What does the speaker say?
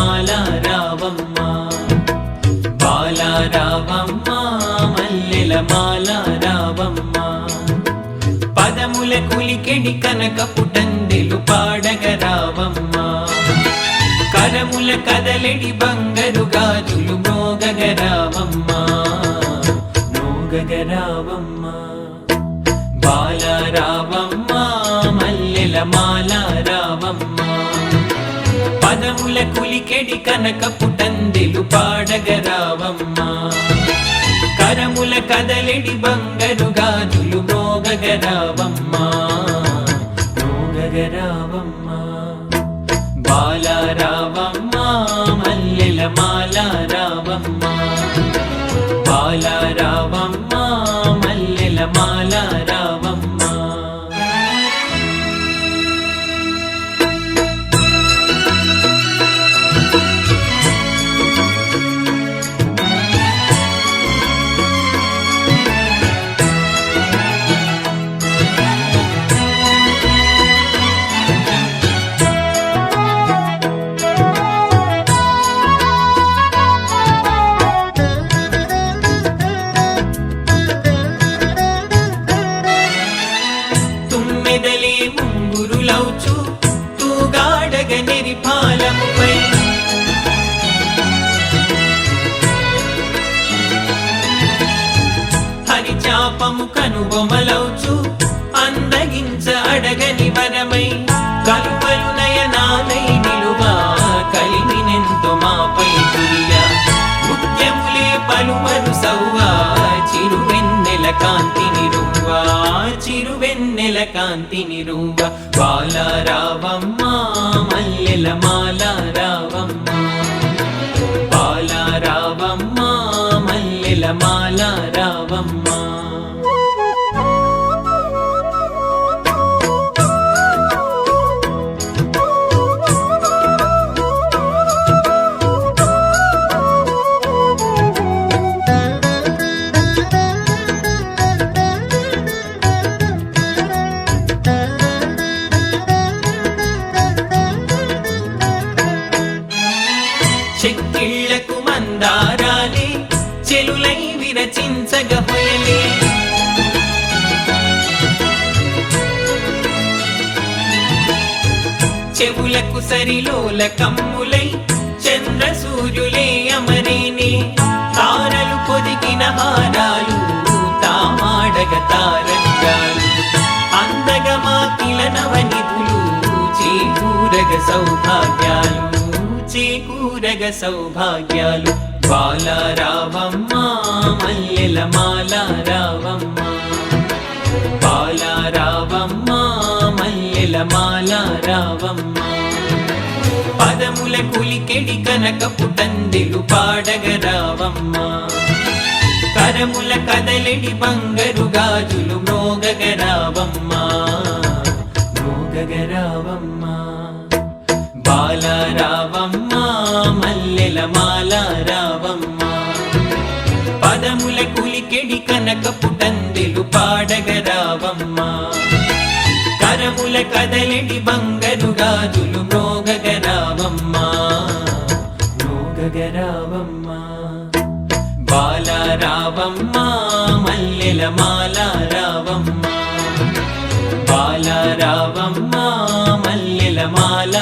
మాల రావమ్మ బాల రావమ్మ మల్లెల మాల రావమ్మ పదముల కులికెడి కనక పుటందెలు పాడగ రావమ్మ కరముల కదలెడి బంగరు గాజులు మోగగ రావమ్మ మోగగ రావమ్మ బాల రావమ్మ మల్లెల మాల రావమ్మ పదముల కులికెడి కనక పుటందెలు పాడగ రావమ్మ కరముల కదలెడి బంగరు గాజులు మోగగ రావమ్మ మోగగ రావమ్మ బాల రావమ్మ మల్లెల మాల రావమ్మ బాల రావమ్మ మల్లెల మాల రావమ్మ మెదలే ముంగురులౌచు తూగాడగ నెరిపాలముపై హరిచాపము కనుబొమలౌచు అందగించ అడగని వరమై కలుపలు నయనాలై నిలువా కలిమినెంతో మాపై కురియా ముత్యములే పలువరు సౌవా చిరువెన్నెల కాంతిని రువ్వా చిరువెన్నెల కాంతిని రువ్వా బాల రావమ్మ మల్లెల మాల రావమ్మ బాల రావమ్మ మల్లెల మాల రావమ్మ చెక్కిళ్లకు మందారాలే చెలులై విరచించగ హొయలే చెవులకు సరిలోల కమ్ములై చంద్ర సూర్యులే అమరేనే తారలు పొదిగిన హారాలు తామాడగ తారంగాలు అందగ మాకిల నవనిధులు చేకూరగ సౌభాగ్యాలు చేకూరగ సౌభాగ్యాలు బాల రావమ్మ మల్లెల మాల రావమ్మ బాల రావమ్మ మల్లెల మాల రావమ్మ పదముల కులికెడి కనక పుటందెలు పాడగ రావమ్మ కరముల కదలెడి బంగరు గాజులు మోగగ రావమ్మ మోగగ రావమ్మ బాల రావమ్మ మల్లెల మాల రావమ్మ పదముల కులికెడి కనక పుటందెలు పాడగ రావమ్మ కరముల కదలెడి బంగరు గాజులు మోగగ రావమ్మ మోగగ రావమ్మ బాల రావమ్మ మల్లెల మాల రావమ్మ బాల రావమ్మ మల్లెల మాల